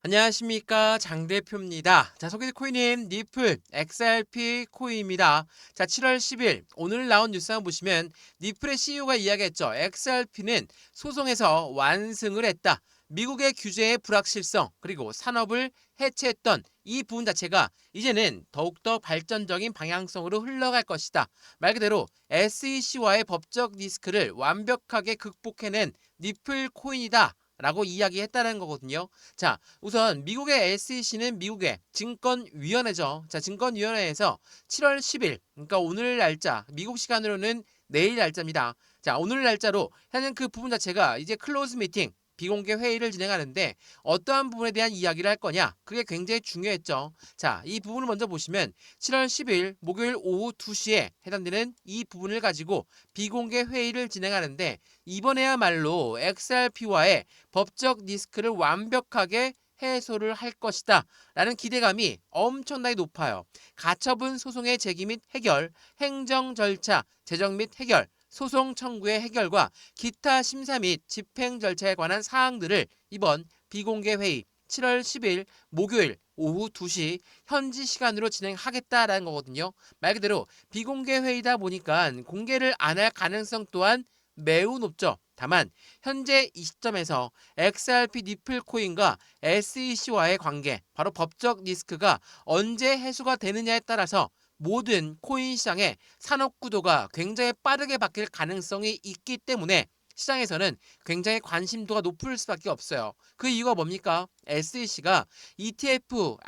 안녕하십니까, 장 대표입니다. 자, 소개될 코인은 니플 XRP 코인입니다. 자, 7월 10일 오늘 나온 뉴스 한번 보시면 니플의 CEO가 이야기했죠. XRP는 소송에서 완승을 했다. 미국의 규제의 불확실성 그리고 산업을 해체했던 이 부분 자체가 이제는 더욱더 발전적인 방향성으로 흘러갈 것이다. 말 그대로 SEC와의 법적 리스크를 완벽하게 극복해낸 니플 코인이다 라고 이야기했다는 거거든요. 자, 우선 미국의 SEC는 미국의 증권위원회죠. 자, 증권위원회에서 7월 10일, 그러니까 오늘 날짜, 미국 시간으로는 내일 날짜입니다. 자, 오늘 날짜로 현재 그 부분 자체가 이제 클로즈 미팅, 비공개 회의를 진행하는데 어떠한 부분에 대한 이야기를 할 거냐? 그게 굉장히 중요했죠. 자, 이 부분을 먼저 보시면 7월 10일 목요일 오후 2시에 해당되는 이 부분을 가지고 비공개 회의를 진행하는데 이번에야말로 XRP와의 법적 리스크를 완벽하게 해소를 할 것이다 라는 기대감이 엄청나게 높아요. 가처분 소송의 제기 및 해결, 행정 절차, 재정 및 해결, 소송 청구의 해결과 기타 심사 및 집행 절차에 관한 사항들을 이번 비공개 회의 7월 10일 목요일 오후 2시 현지 시간으로 진행하겠다라는 거거든요. 말 그대로 비공개 회의다 보니까 공개를 안 할 가능성 또한 매우 높죠. 다만 현재 이 시점에서 XRP 니플 코인과 SEC와의 관계, 바로 법적 리스크가 언제 해소가 되느냐에 따라서 모든 코인 시장의 산업 구도가 굉장히 빠르게 바뀔 가능성이 있기 때문에 시장에서는 굉장히 관심도가 높을 수밖에 없어요. 그 이유가 뭡니까? SEC가 ETF,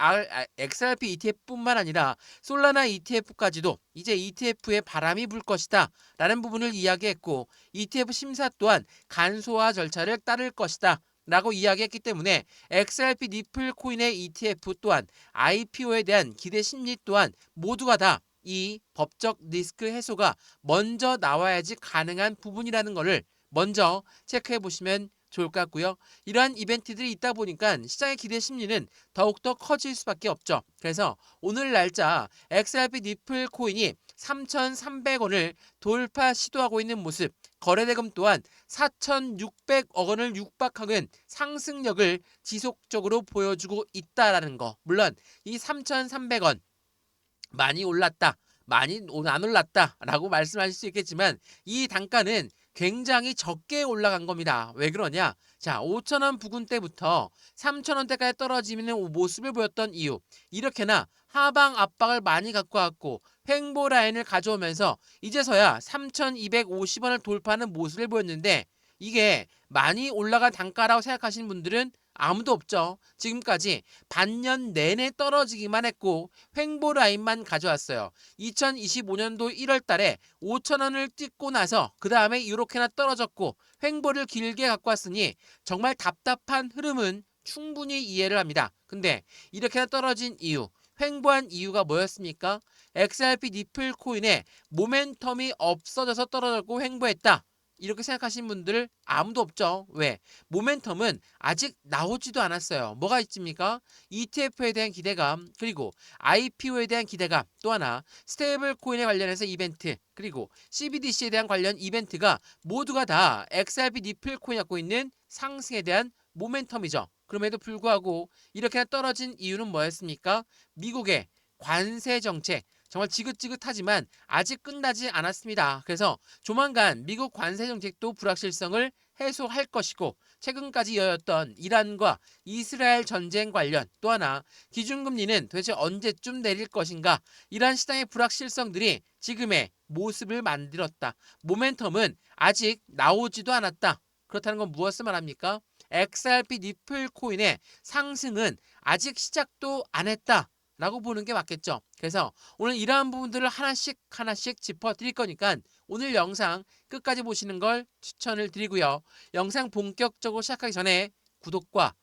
XRP ETF뿐만 아니라 솔라나 ETF까지도 이제 ETF에 바람이 불 것이다 라는 부분을 이야기했고, ETF 심사 또한 간소화 절차를 따를 것이다 라고 이야기했기 때문에 XRP 니플 코인의 ETF 또한 IPO에 대한 기대 심리 또한 모두가 다 이 법적 리스크 해소가 먼저 나와야지 가능한 부분이라는 것을 먼저 체크해 보시면 좋을 것 같고요. 이러한 이벤트들이 있다 보니까 시장의 기대 심리는 더욱더 커질 수밖에 없죠. 그래서 오늘 날짜 XRP 니플 코인이 3,300원을 돌파 시도하고 있는 모습, 거래대금 또한 4,600억 원을 육박하는 상승력을 지속적으로 보여주고 있다라는 거. 물론 이 3,300원 많이 올랐다, 많이 안 올랐다 라고 말씀하실 수 있겠지만 이 단가는 굉장히 적게 올라간 겁니다. 왜 그러냐? 자, 5,000원 부근 때부터 3,000원대까지 떨어지는 모습을 보였던 이유, 이렇게나 하방 압박을 많이 갖고 왔고 횡보 라인을 가져오면서 이제서야 3,250원을 돌파하는 모습을 보였는데, 이게 많이 올라간 단가라고 생각하시는 분들은 아무도 없죠. 지금까지 반년 내내 떨어지기만 했고 횡보 라인만 가져왔어요. 2025년도 1월 달에 5,000원을 찍고 나서 그 다음에 이렇게나 떨어졌고 횡보를 길게 갖고 왔으니 정말 답답한 흐름은 충분히 이해를 합니다. 근데 이렇게나 떨어진 이유, 횡보한 이유가 뭐였습니까? XRP 니플 코인의 모멘텀이 없어져서 떨어졌고 횡보했다, 이렇게 생각하시는 분들 아무도 없죠. 왜? 모멘텀은 아직 나오지도 않았어요. 뭐가 있습니까? ETF에 대한 기대감, 그리고 IPO에 대한 기대감, 또 하나 스테이블 코인에 관련해서 이벤트, 그리고 CBDC에 대한 관련 이벤트가 모두가 다 XRP 니플 코인이 갖고 있는 상승에 대한 모멘텀이죠. 그럼에도 불구하고 이렇게 떨어진 이유는 뭐였습니까? 미국의 관세 정책, 정말 지긋지긋하지만 아직 끝나지 않았습니다. 그래서 조만간 미국 관세 정책도 불확실성을 해소할 것이고, 최근까지 이어졌던 이란과 이스라엘 전쟁 관련, 또 하나 기준금리는 도대체 언제쯤 내릴 것인가, 이러한 시장의 불확실성들이 지금의 모습을 만들었다. 모멘텀은 아직 나오지도 않았다. 그렇다는 건 무엇을 말합니까? XRP 니플 코인의 상승은 아직 시작도 안 했다 라고 보는 게 맞겠죠. 그래서 오늘 이러한 부분들을 하나씩 하나씩 짚어 드릴 거니까 오늘 영상 끝까지 보시는 걸 추천을 드리고요. 영상 본격적으로 시작하기 전에 구독과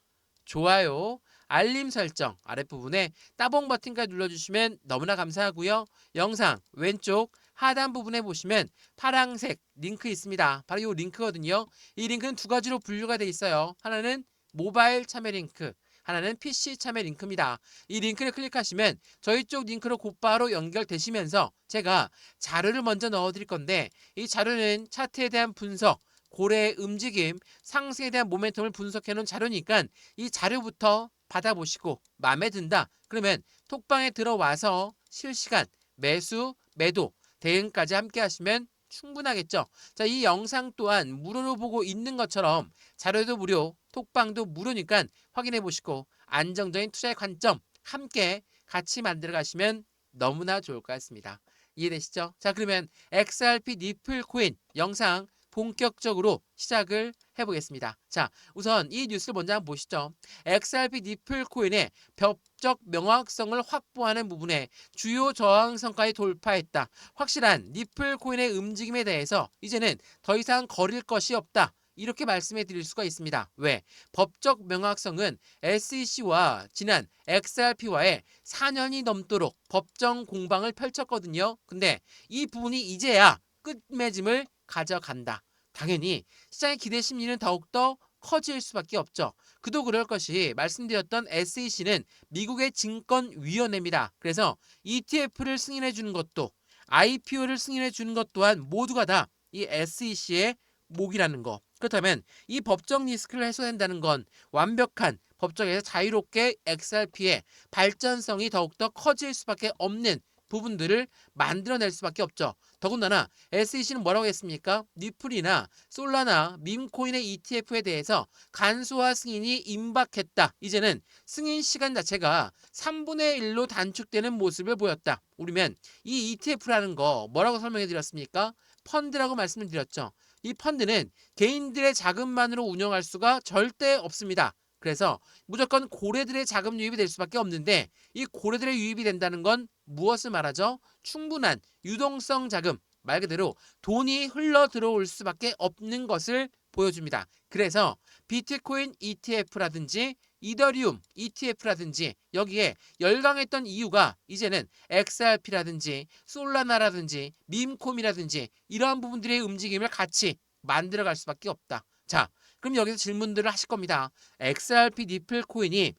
좋아요, 알림 설정 아랫부분에 따봉 버튼까지 눌러주시면 너무나 감사하고요. 영상 왼쪽 하단 부분에 보시면 파란색 링크 있습니다. 바로 이 링크거든요. 이 링크는 두 가지로 분류가 되어 있어요. 하나는 모바일 참여 링크, 하나는 PC 참여 링크입니다. 이 링크를 클릭하시면 저희 쪽 링크로 곧바로 연결되시면서 제가 자료를 먼저 넣어드릴 건데, 이 자료는 차트에 대한 분석, 고래의 움직임, 상승에 대한 모멘텀을 분석해 놓은 자료니까 이 자료부터 받아보시고 마음에 든다. 그러면 톡방에 들어와서 실시간 매수, 매도, 대응까지 함께 하시면 충분하겠죠. 자, 이 영상 또한 무료로 보고 있는 것처럼 자료도 무료, 톡방도 무료니까 확인해 보시고 안정적인 투자의 관점 함께 같이 만들어 가시면 너무나 좋을 것 같습니다. 이해되시죠? 자, 그러면 XRP 니플 코인 영상 본격적으로 시작을 해보겠습니다. 자, 우선 이 뉴스를 먼저 한번 보시죠. XRP 니플 코인의 법적 명확성을 확보하는 부분에 주요 저항선까지 돌파했다. 확실한 니플 코인의 움직임에 대해서 이제는 더 이상 거릴 것이 없다. 이렇게 말씀해 드릴 수가 있습니다. 왜? 법적 명확성은 SEC와 지난 XRP와의 4년이 넘도록 법정 공방을 펼쳤거든요. 근데 이 부분이 이제야 끝맺음을 가져간다. 당연히 시장의 기대 심리는 더욱더 커질 수밖에 없죠. 그도 그럴 것이 말씀드렸던 SEC는 미국의 증권위원회입니다. 그래서 ETF를 승인해 주는 것도 IPO를 승인해 주는 것 또한 모두가 다 이 SEC의 목이라는 거. 그렇다면 이 법적 리스크를 해소한다는 건 완벽한 법정에서 자유롭게 XRP의 발전성이 더욱더 커질 수밖에 없는 부분들을 만들어낼 수밖에 없죠. 더군다나 SEC는 뭐라고 했습니까? 니플이나 솔라나 밈코인의 ETF에 대해서 간소화 승인이 임박했다. 이제는 승인 시간 자체가 3분의 1로 단축되는 모습을 보였다. 우리면 이 ETF라는 거 뭐라고 설명해 드렸습니까? 펀드라고 말씀을 드렸죠. 이 펀드는 개인들의 자금만으로 운영할 수가 절대 없습니다. 그래서 무조건 고래들의 자금 유입이 될 수밖에 없는데 이 고래들의 유입이 된다는 건 무엇을 말하죠? 충분한 유동성 자금, 말 그대로 돈이 흘러 들어올 수밖에 없는 것을 보여줍니다. 그래서 비트코인 ETF라든지 이더리움 ETF라든지 여기에 열광했던 이유가 이제는 XRP라든지 솔라나라든지 밈콤이라든지 이러한 부분들의 움직임을 같이 만들어갈 수밖에 없다. 자, 그럼 여기서 질문들을 하실 겁니다. XRP 니플 코인이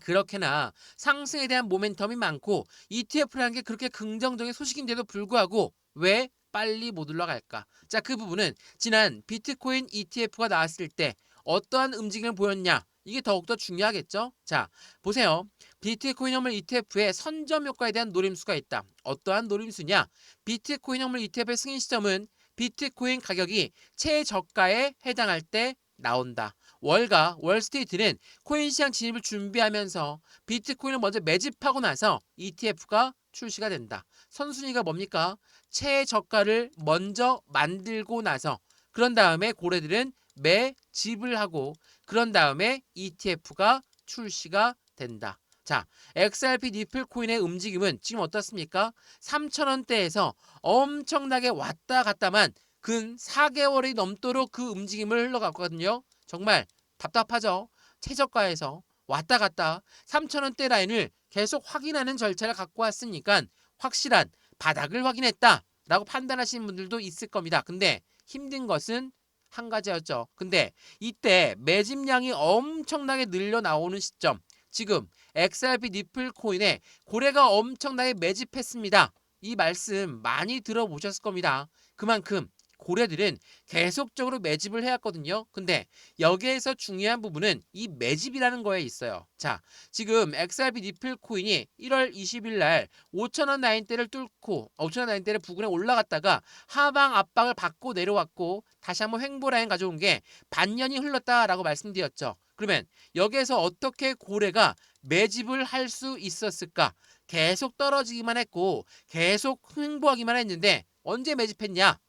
그렇게나 상승에 대한 모멘텀이 많고 ETF라는 게 그렇게 긍정적인 소식인데도 불구하고 왜 빨리 못 올라갈까? 자, 그 부분은 지난 비트코인 ETF가 나왔을 때 어떠한 움직임을 보였냐? 이게 더욱더 중요하겠죠? 자, 보세요. 비트코인 현물 ETF의 선점 효과에 대한 노림수가 있다. 어떠한 노림수냐? 비트코인 현물 ETF의 승인 시점은 비트코인 가격이 최저가에 해당할 때 나온다. 월가 월스트리트는 코인 시장 진입을 준비하면서 비트코인을 먼저 매집하고 나서 ETF가 출시가 된다. 선순위가 뭡니까? 최저가를 먼저 만들고 나서 그런 다음에 고래들은 매집을 하고 그런 다음에 ETF가 출시가 된다. 자, XRP 니플 코인의 움직임은 지금 어떻습니까? 3,000원대에서 엄청나게 왔다 갔다만 근 4개월이 넘도록 그 움직임을 흘러갔거든요. 정말 답답하죠. 최저가에서 왔다 갔다 3,000원대 라인을 계속 확인하는 절차를 갖고 왔으니까 확실한 바닥을 확인했다라고 판단하시는 분들도 있을 겁니다. 근데 힘든 것은 한 가지였죠. 근데 이때 매집량이 엄청나게 늘려 나오는 시점, 지금 XRP 니플 코인에 고래가 엄청나게 매집했습니다. 이 말씀 많이 들어보셨을 겁니다. 그만큼 고래들은 계속적으로 매집을 해왔거든요. 근데 여기에서 중요한 부분은 이 매집이라는 거에 있어요. 자, 지금 XRP 니플 코인이 1월 20일 날 5,000원 라인대를 뚫고 5,000원 라인대를 부근에 올라갔다가 하방 압박을 받고 내려왔고 다시 한번 횡보 라인 가져온 게 반년이 흘렀다라고 말씀드렸죠. 그러면 여기에서 어떻게 고래가 매집을 할 수 있었을까? 계속 떨어지기만 했고 계속 횡보하기만 했는데 언제 매집했냐?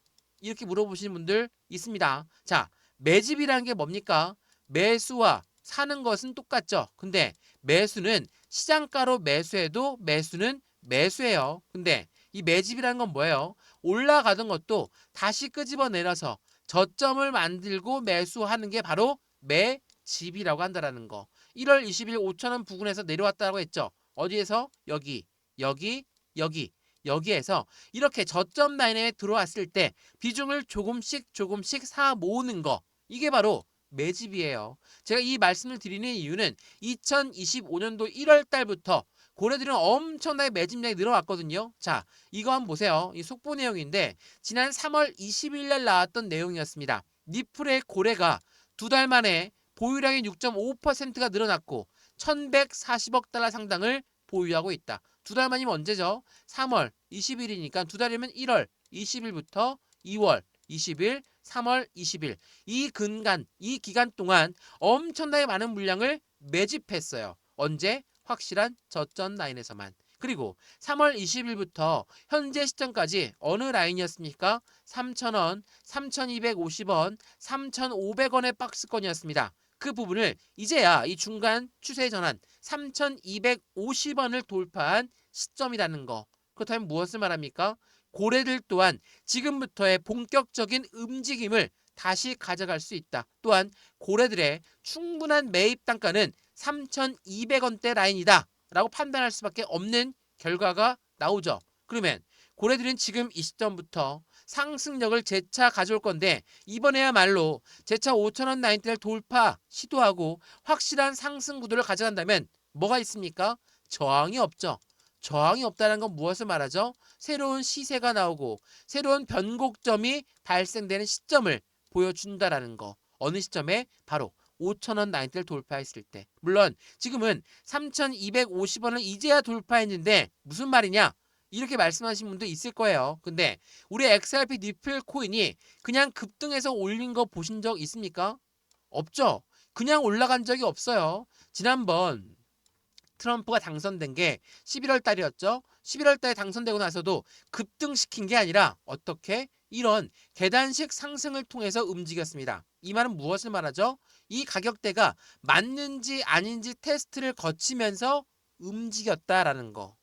이렇게 물어보시는 분들 있습니다. 자, 매집이라는 게 뭡니까? 매수와 사는 것은 똑같죠. 근데 매수는 시장가로 매수해도 매수는 매수예요. 근데 이 매집이라는 건 뭐예요? 올라가던 것도 다시 끄집어내려서 저점을 만들고 매수하는 게 바로 매집이라고 한다는 거. 1월 20일 5,000원 부근에서 내려왔다고 했죠. 어디에서? 여기, 여기, 여기. 여기에서 이렇게 저점 라인에 들어왔을 때 비중을 조금씩 사 모으는 거, 이게 바로 매집이에요. 제가 이 말씀을 드리는 이유는 2025년도 1월 달부터 고래들은 엄청나게 매집량이 늘어왔거든요. 자, 이거 한번 보세요. 이 속보 내용인데 지난 3월 20일 날 나왔던 내용이었습니다. 니플의 고래가 두 달 만에 보유량이 6.5%가 늘어났고 1140억 달러 상당을 보유하고 있다. 두 달 만이면 언제죠? 3월 20일이니까 두 달이면 1월 20일부터 2월 20일, 3월 20일 이 기간 동안 엄청나게 많은 물량을 매집했어요. 언제? 확실한 저점 라인에서만. 그리고 3월 20일부터 현재 시점까지 어느 라인이었습니까? 3,000원, 3,250원, 3,500원의 박스권이었습니다. 그 부분을 이제야 이 중간 추세 전환 3,250원을 돌파한 시점이라는 거. 그렇다면 무엇을 말합니까? 고래들 또한 지금부터의 본격적인 움직임을 다시 가져갈 수 있다. 또한 고래들의 충분한 매입 단가는 3,200원대 라인이다 라고 판단할 수밖에 없는 결과가 나오죠. 그러면 고래들은 지금 이 시점부터 상승력을 재차 가져올 건데 이번에야말로 재차 5,000원 라인대를 돌파 시도하고 확실한 상승 구도를 가져간다면 뭐가 있습니까? 저항이 없죠. 저항이 없다는 건 무엇을 말하죠? 새로운 시세가 나오고 새로운 변곡점이 발생되는 시점을 보여준다라는 거. 어느 시점에? 바로 5,000원 라인대를 돌파했을 때. 물론 지금은 3,250원을 이제야 돌파했는데 무슨 말이냐? 이렇게 말씀하신 분도 있을 거예요. 근데 우리 XRP 니플 코인이 그냥 급등해서 올린 거 보신 적 있습니까? 없죠. 그냥 올라간 적이 없어요. 지난번 트럼프가 당선된 게 11월 달이었죠. 11월 달에 당선되고 나서도 급등시킨 게 아니라 어떻게? 이런 계단식 상승을 통해서 움직였습니다. 이 말은 무엇을 말하죠? 이 가격대가 맞는지 아닌지 테스트를 거치면서 움직였다라는 거.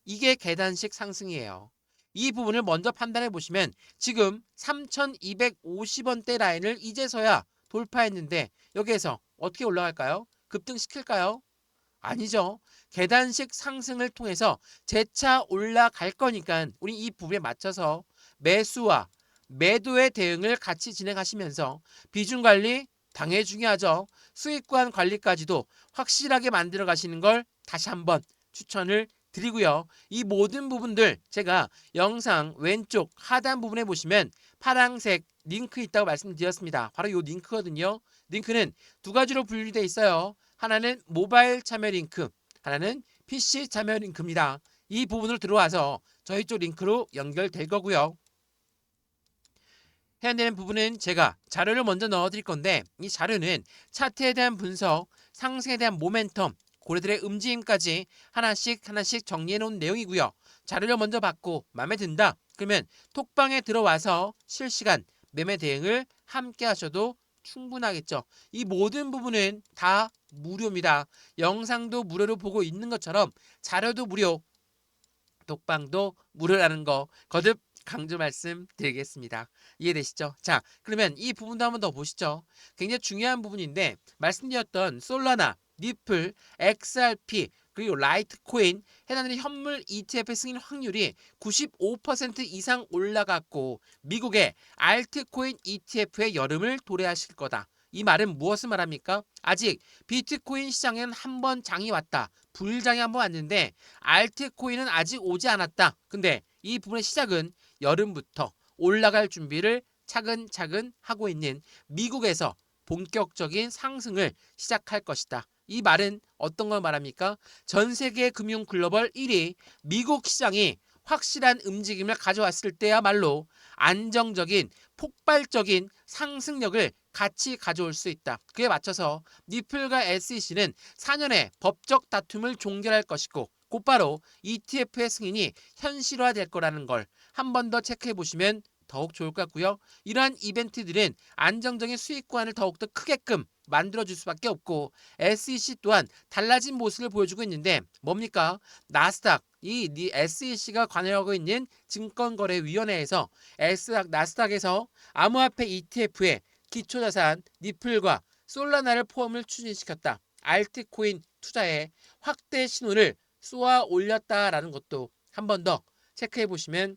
이게 계단식 상승이에요. 이 부분을 먼저 판단해 보시면 지금 3,250원대 라인을 이제서야 돌파했는데 여기에서 어떻게 올라갈까요? 급등시킬까요? 아니죠. 계단식 상승을 통해서 재차 올라갈 거니까 우리 이 부분에 맞춰서 매수와 매도의 대응을 같이 진행하시면서 비중 관리 당연히 중요하죠. 수익권 관리까지도 확실하게 만들어 가시는 걸 다시 한번 추천을 드리고요. 이 모든 부분들 제가 영상 왼쪽 하단 부분에 보시면 파란색 링크 있다고 말씀드렸습니다. 바로 이 링크거든요. 링크는 두 가지로 분류되어 있어요. 하나는 모바일 참여 링크, 하나는 PC 참여 링크입니다. 이 부분으로 들어와서 저희 쪽 링크로 연결될 거고요. 해야 되는 부분은 제가 자료를 먼저 넣어드릴 건데 이 자료는 차트에 대한 분석, 상승에 대한 모멘텀, 고래들의 움직임까지 하나씩 정리해 놓은 내용이고요. 자료를 먼저 받고 마음에 든다. 그러면 톡방에 들어와서 실시간 매매 대응을 함께 하셔도 충분하겠죠. 이 모든 부분은 다 무료입니다. 영상도 무료로 보고 있는 것처럼 자료도 무료, 톡방도 무료라는 거 거듭 강조 말씀드리겠습니다. 이해되시죠? 자, 그러면 이 부분도 한번 더 보시죠. 굉장히 중요한 부분인데 말씀드렸던 솔라나, 니플, XRP 그리고 라이트코인 해당되는 현물 ETF 승인 확률이 95% 이상 올라갔고 미국의 알트코인 ETF의 여름을 도래하실 거다. 이 말은 무엇을 말합니까? 아직 비트코인 시장에는 한 번 장이 왔다. 불장이 한 번 왔는데 알트코인은 아직 오지 않았다. 근데 이 부분의 시작은 여름부터 올라갈 준비를 차근차근 하고 있는 미국에서 본격적인 상승을 시작할 것이다. 이 말은 어떤 걸 말합니까? 전 세계 금융 글로벌 1위 미국 시장이 확실한 움직임을 가져왔을 때야말로 안정적인 폭발적인 상승력을 같이 가져올 수 있다. 그에 맞춰서 니플과 SEC는 4년의 법적 다툼을 종결할 것이고 곧바로 ETF의 승인이 현실화될 거라는 걸 한 번 더 체크해 보시면 더욱 좋을 것 같고요. 이러한 이벤트들은 안정적인 수익권을 더욱더 크게끔 만들어줄 수밖에 없고 SEC 또한 달라진 모습을 보여주고 있는데 뭡니까? 나스닥, 이 SEC가 관여하고 있는 증권거래위원회에서 나스닥에서 암호화폐 ETF에 기초자산 니플과 솔라나를 포함을 추진시켰다. 알트코인 투자에 확대 신호를 쏘아 올렸다라는 것도 한 번 더 체크해 보시면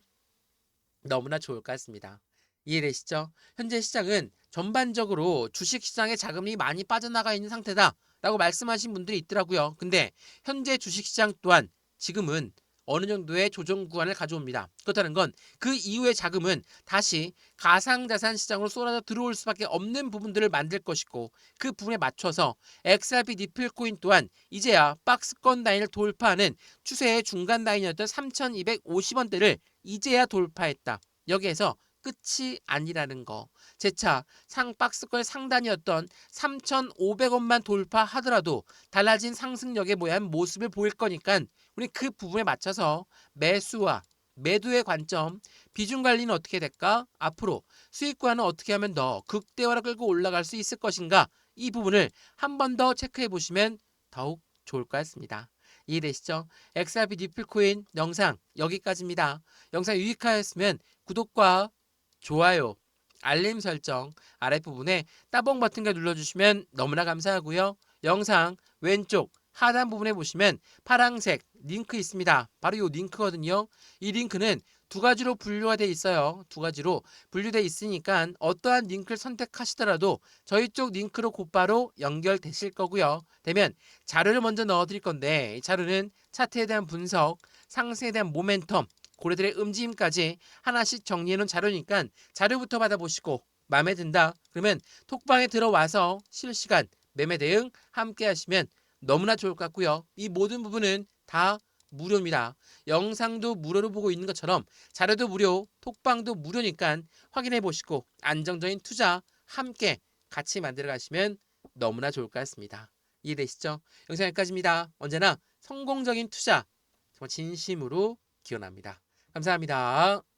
너무나 좋을 것 같습니다. 이해되시죠? 현재 시장은 전반적으로 주식시장에 자금이 많이 빠져나가 있는 상태다 라고 말씀하신 분들이 있더라고요. 근데 현재 주식시장 또한 지금은 어느 정도의 조정 구간을 가져옵니다. 그렇다는 건 그 이후의 자금은 다시 가상자산 시장으로 쏟아져 들어올 수밖에 없는 부분들을 만들 것이고 그 부분에 맞춰서 XRP 니플 코인 또한 이제야 박스권 라인을 돌파하는 추세의 중간 라인이었던 3,250원대를 이제야 돌파했다. 여기에서 끝이 아니라는 거. 재차 상박스권 상단이었던 3,500원만 돌파하더라도 달라진 상승력의 모습을 보일 거니까 우리 그 부분에 맞춰서 매수와 매도의 관점, 비중 관리는 어떻게 될까? 앞으로 수익과는 어떻게 하면 더 극대화로 끌고 올라갈 수 있을 것인가? 이 부분을 한 번 더 체크해 보시면 더욱 좋을 것 같습니다. 이해되시죠? XRP 니플코인 영상 여기까지입니다. 영상 유익하였으면 구독과 좋아요, 알림 설정 아랫부분에 따봉 버튼을 눌러주시면 너무나 감사하고요. 영상 왼쪽 하단 부분에 보시면 파란색 링크 있습니다. 바로 이 링크거든요. 이 링크는 두 가지로 분류가 되어 있어요. 두 가지로 분류되어 있으니까 어떠한 링크를 선택하시더라도 저희 쪽 링크로 곧바로 연결되실 거고요. 되면 자료를 먼저 넣어드릴 건데 이 자료는 차트에 대한 분석, 상승에 대한 모멘텀, 고래들의 움직임까지 하나씩 정리해놓은 자료니까 자료부터 받아보시고 마음에 든다 그러면 톡방에 들어와서 실시간 매매 대응 함께 하시면 너무나 좋을 것 같고요. 이 모든 부분은 다 무료입니다. 영상도 무료로 보고 있는 것처럼 자료도 무료, 톡방도 무료니까 확인해 보시고 안정적인 투자 함께 같이 만들어 가시면 너무나 좋을 것 같습니다. 이해되시죠? 영상 여기까지입니다. 언제나 성공적인 투자 정말 진심으로 기원합니다. 감사합니다.